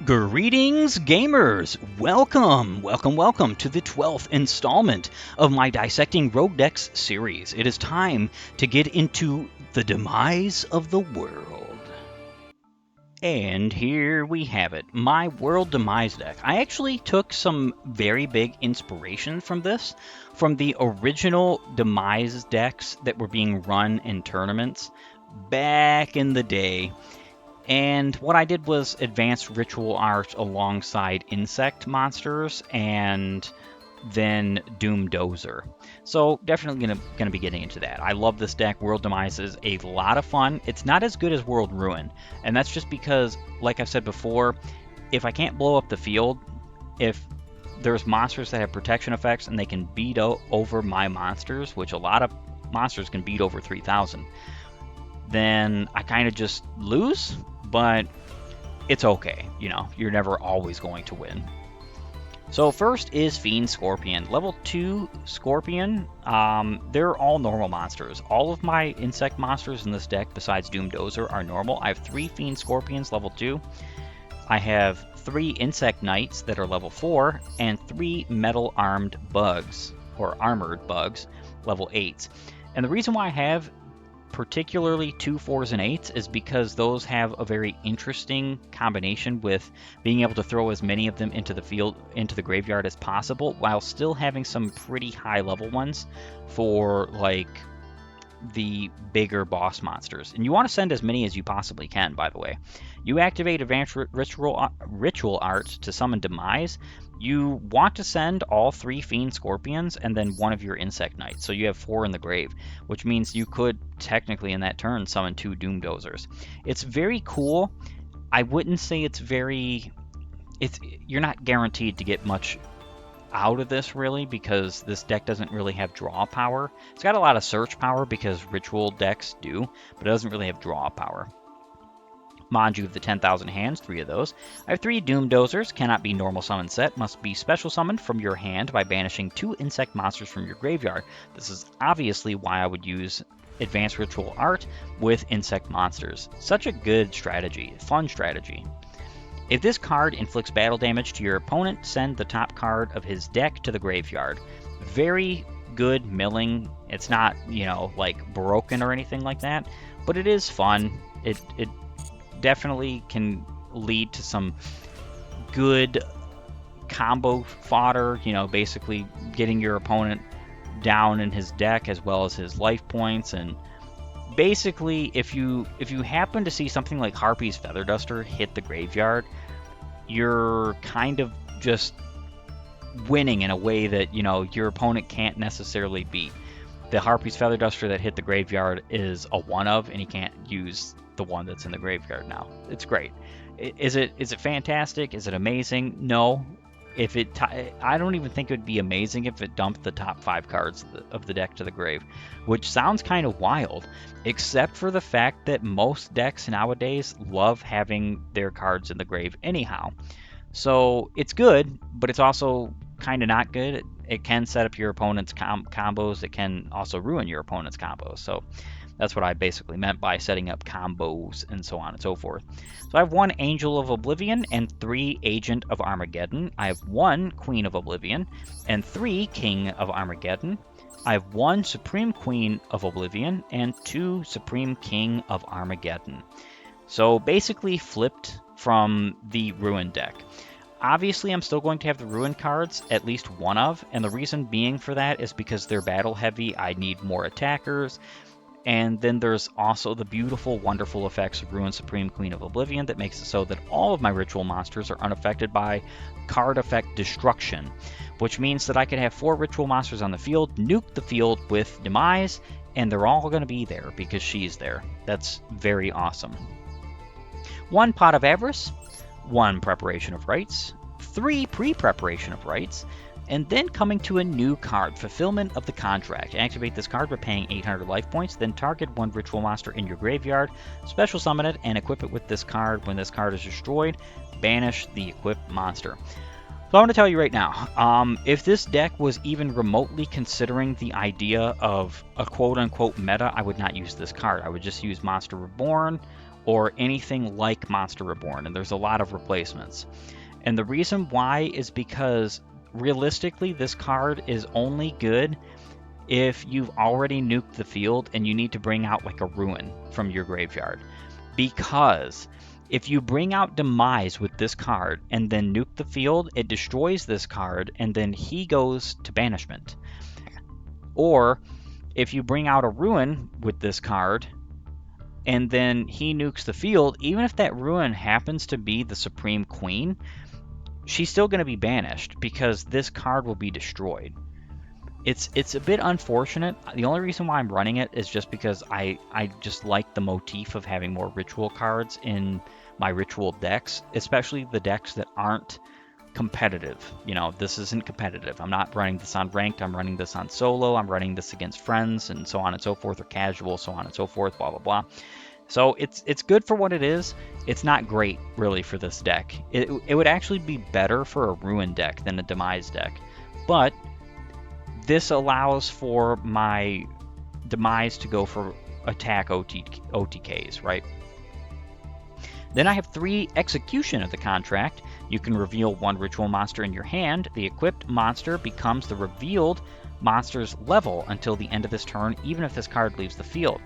Greetings, gamers! Welcome to the 12th installment of my Dissecting Rogue Decks series. It is time to get into the demise of the world. And here we have it, my World Demise deck. I actually took some very big inspiration from this, from the original Demise decks that were being run in tournaments back in the day. And what I did was advanced ritual art alongside insect monsters and then Doom Dozer. So definitely gonna be getting into that. I love this deck. World Demise is a lot of fun. It's not as good as World Ruin, and that's just because, like I've said before, if I can't blow up the field, if there's monsters that have protection effects and they can beat over my monsters, which a lot of monsters can beat over 3,000, then I kind of just lose. But it's okay, you know, you're never always going to win. So first is Fiend Scorpion. Level 2 Scorpion, they're all normal monsters. All of my insect monsters in this deck, besides Doom Dozer, are normal. I have 3 Fiend Scorpions, level 2. I have 3 Insect Knights that are level 4, and 3 Metal Armed Bugs, or Armored Bugs, level 8s. And the reason why I have particularly 2 4s and 8s is because those have a very interesting combination with being able to throw as many of them into the field, into the graveyard as possible, while still having some pretty high level ones for like the bigger boss monsters. And you want to send as many as you possibly can, by the way. You activate advanced ritual art to summon Demise. You want to send all 3 Fiend Scorpions and then 1 of your Insect Knights. So you have 4 in the grave, which means you could technically in that turn summon 2 Doom Dozers. It's very cool. I wouldn't say you're not guaranteed to get much out of this really, because this deck doesn't really have draw power. It's got a lot of search power because ritual decks do, but it doesn't really have draw power. Mind you, of the 10,000 hands, 3 of those. I have 3 Doom Dozers, cannot be normal summon set, must be special summoned from your hand by banishing 2 insect monsters from your graveyard. This is obviously why I would use Advanced Ritual Art with insect monsters. Such a good strategy, fun strategy. If this card inflicts battle damage to your opponent, send the top card of his deck to the graveyard. Very good milling. It's not, you know, like broken or anything like that, but it is fun. It definitely can lead to some good combo fodder, you know, basically getting your opponent down in his deck as well as his life points. And basically, if you happen to see something like Harpy's Feather Duster hit the graveyard, you're kind of just winning in a way that, you know, your opponent can't necessarily beat. The Harpy's Feather Duster that hit the graveyard is a one of, and he can't use the one that's in the graveyard now. It's great. Is it fantastic? Is it amazing? No. I don't even think it would be amazing if it dumped the top 5 cards of the deck to the grave, which sounds kind of wild, except for the fact that most decks nowadays love having their cards in the grave anyhow. So it's good, but it's also kind of not good. It can set up your opponent's combos. It can also ruin your opponent's combos. So that's what I basically meant by setting up combos and so on and so forth. So I have 1 Angel of Oblivion and 3 Agent of Armageddon. I have 1 Queen of Oblivion and 3 King of Armageddon. I have 1 Supreme Queen of Oblivion and 2 Supreme King of Armageddon. So basically flipped from the Ruin deck. Obviously, I'm still going to have the Ruin cards, at least 1 of, and the reason being for that is because they're battle heavy. I need more attackers. And then there's also the beautiful, wonderful effects of Ruin Supreme Queen of Oblivion that makes it so that all of my ritual monsters are unaffected by card effect destruction, which means that I could have 4 ritual monsters on the field, nuke the field with Demise, and they're all going to be there because she's there. That's very awesome. 1 Pot of Avarice, 1 Preparation of Rites, 3 Pre-Preparation of Rites, and then coming to a new card, Fulfillment of the Contract. Activate this card by paying 800 life points, then target 1 ritual monster in your graveyard, special summon it, and equip it with this card. When this card is destroyed, banish the equipped monster. So I want to tell you right now, if this deck was even remotely considering the idea of a quote-unquote meta, I would not use this card. I would just use Monster Reborn or anything like Monster Reborn, and there's a lot of replacements. And the reason why is because realistically this card is only good if you've already nuked the field and you need to bring out like a ruin from your graveyard. Because if you bring out Demise with this card and then nuke the field, it destroys this card and then he goes to banishment. Or if you bring out a ruin with this card and then he nukes the field, even if that ruin happens to be the Supreme Queen, she's still going to be banished because this card will be destroyed. It's a bit unfortunate. The only reason why I'm running it is just because I just like the motif of having more ritual cards in my ritual decks, especially the decks that aren't competitive. You know, this isn't competitive. I'm not running this on ranked. I'm running this on solo. I'm running this against friends and so on and so forth, or casual, so on and so forth, blah, blah, blah. So it's good for what it is. It's not great, really, for this deck. It would actually be better for a Ruin deck than a Demise deck. But this allows for my Demise to go for attack OTKs, right? Then I have 3 Execution of the Contract. You can reveal 1 ritual monster in your hand. The equipped monster becomes the revealed monster's level until the end of this turn, even if this card leaves the field.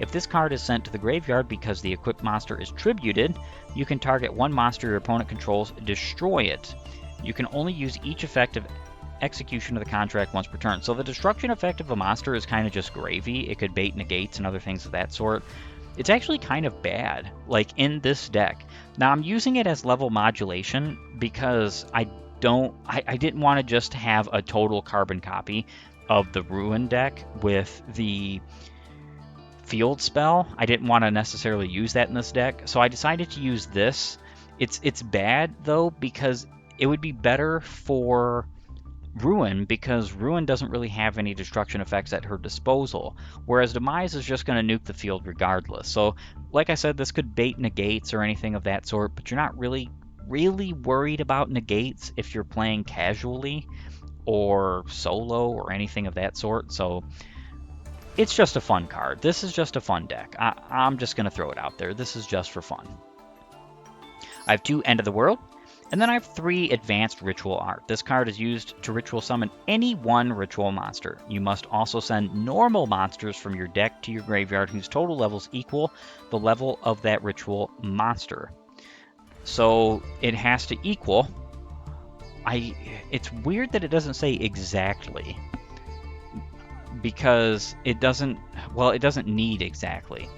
If this card is sent to the graveyard because the equipped monster is tributed, you can target 1 monster your opponent controls, destroy it. You can only use each effective Execution of the Contract once per turn. So the destruction effect of a monster is kind of just gravy. It could bait negates and other things of that sort. It's actually kind of bad, like in this deck. Now I'm using it as level modulation because I didn't want to just have a total carbon copy of the Ruin deck with the field spell. I didn't want to necessarily use that in this deck, so I decided to use this. It's bad though because it would be better for Ruin because Ruin doesn't really have any destruction effects at her disposal, whereas Demise is just going to nuke the field regardless. So, like I said, this could bait negates or anything of that sort, but you're not really worried about negates if you're playing casually or solo or anything of that sort. So, it's just a fun card. This is just a fun deck. I'm just going to throw it out there. This is just for fun. I have 2 End of the World. And then I have 3 Advanced Ritual Art. This card is used to ritual summon any 1 ritual monster. You must also send normal monsters from your deck to your graveyard whose total levels equal the level of that ritual monster. So it has to equal. It's weird that it doesn't say exactly because it doesn't need exactly.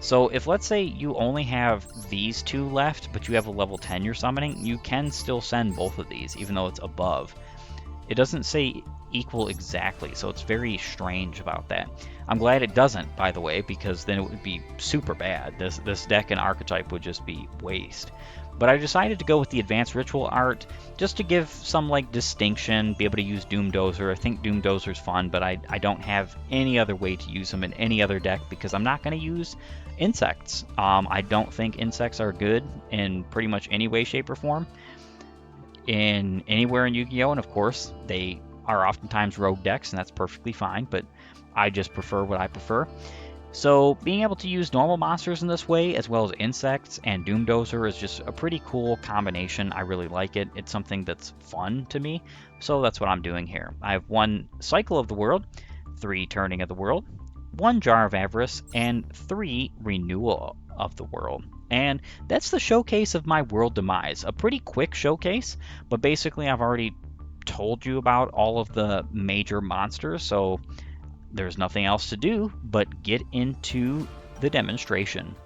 So if, let's say, you only have these 2 left, but you have a level 10 you're summoning, you can still send both of these, even though it's above. It doesn't say equal exactly, so it's very strange about that. I'm glad it doesn't, by the way, because then it would be super bad. This deck and archetype would just be waste. But I decided to go with the Advanced Ritual Art just to give some like distinction, be able to use Doom Dozer. I think Doom Dozer's fun, but I don't have any other way to use them in any other deck because I'm not going to use insects. I don't think insects are good in pretty much any way, shape, or form in anywhere in Yu-Gi-Oh! And of course, they are oftentimes rogue decks, and that's perfectly fine, but I just prefer what I prefer. So being able to use normal monsters in this way, as well as insects and Doom Dozer, is just a pretty cool combination. I really like it. It's something that's fun to me, so that's what I'm doing here. I have 1 Cycle of the World, 3 Turning of the World, 1 Jar of Avarice, and 3 Renewal of the World. And that's the showcase of my World Demise. A pretty quick showcase, but basically I've already told you about all of the major monsters, so there's nothing else to do but get into the demonstration.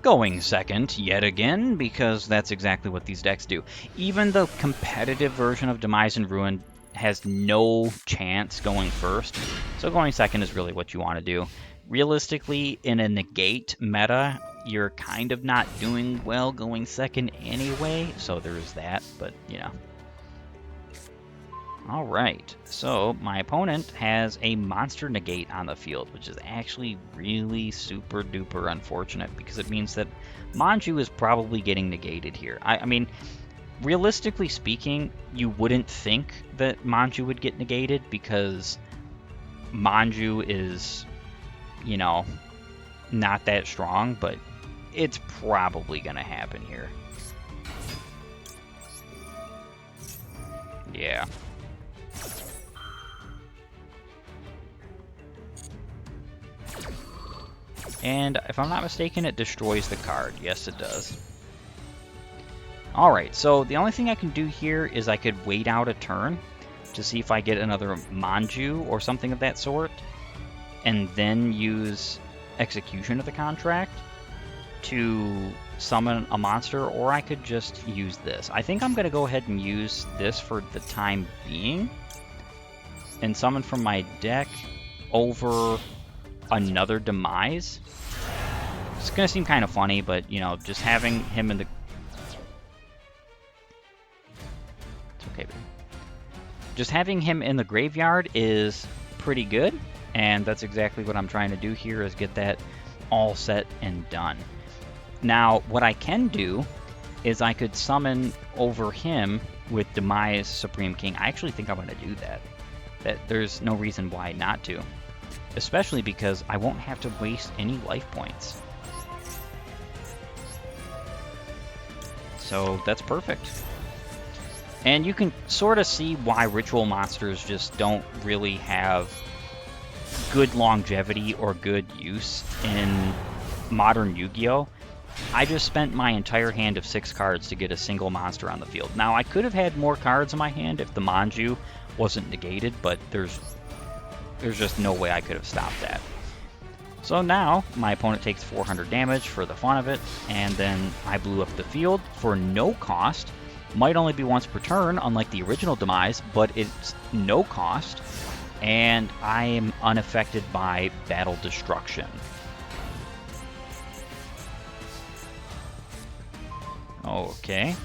Going second yet again, because that's exactly what these decks do. Even the competitive version of Demise and Ruin has no chance going first, so going second is really what you want to do. Realistically, in a negate meta, you're kind of not doing well going second anyway, so there's that, but you know. Alright, so my opponent has a monster negate on the field, which is actually really super duper unfortunate because it means that Manju is probably getting negated here. I mean, realistically speaking, you wouldn't think that Manju would get negated because Manju is, you know, not that strong, but it's probably going to happen here. Yeah. And if I'm not mistaken, it destroys the card. Yes, it does. Alright, so the only thing I can do here is I could wait out a turn to see if I get another Manju or something of that sort, and then use Execution of the Contract to summon a monster, or I could just use this. I think I'm going to go ahead and use this for the time being, and summon from my deck over another Demise. It's going to seem kind of funny, but, you know, just having him in the... It's okay, baby. Just having him in the graveyard is pretty good, and that's exactly what I'm trying to do here, is get that all set and done. Now, what I can do is I could summon over him with Demise Supreme King. I actually think I'm going to do that. There's no reason why not to. Especially because I won't have to waste any life points. So that's perfect. And you can sort of see why ritual monsters just don't really have good longevity or good use in modern Yu-Gi-Oh! I just spent my entire hand of 6 cards to get a single monster on the field. Now, I could have had more cards in my hand if the Manju wasn't negated, but there's just no way I could have stopped that. So now, my opponent takes 400 damage for the fun of it, and then I blew up the field for no cost. Might only be once per turn, unlike the original Demise, but it's no cost, and I am unaffected by battle destruction. Okay.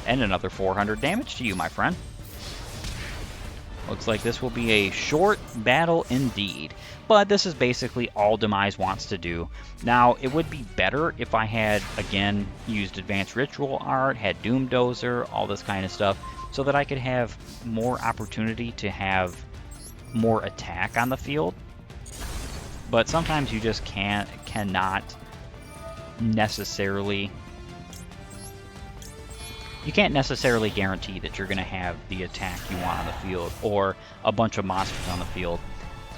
And another 400 damage to you, my friend. Looks like this will be a short battle indeed. But this is basically all Demise wants to do. Now, it would be better if I had, again, used Advanced Ritual Art, had Doom Dozer, all this kind of stuff, so that I could have more opportunity to have more attack on the field. But sometimes you just cannot necessarily... You can't necessarily guarantee that you're going to have the attack you want on the field, or a bunch of monsters on the field.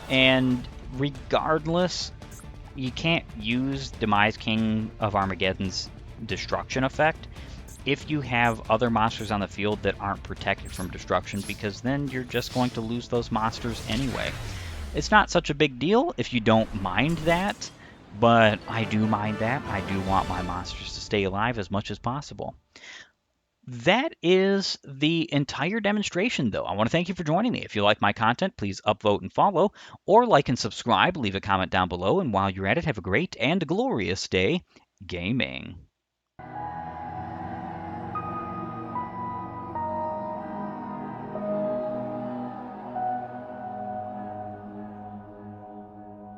And regardless, you can't use Demise King of Armageddon's destruction effect if you have other monsters on the field that aren't protected from destruction, because then you're just going to lose those monsters anyway. It's not such a big deal if you don't mind that, but I do mind that. I do want my monsters to stay alive as much as possible. That is the entire demonstration, though. I want to thank you for joining me. If you like my content, please upvote and follow, or like and subscribe, leave a comment down below, and while you're at it, have a great and glorious day gaming.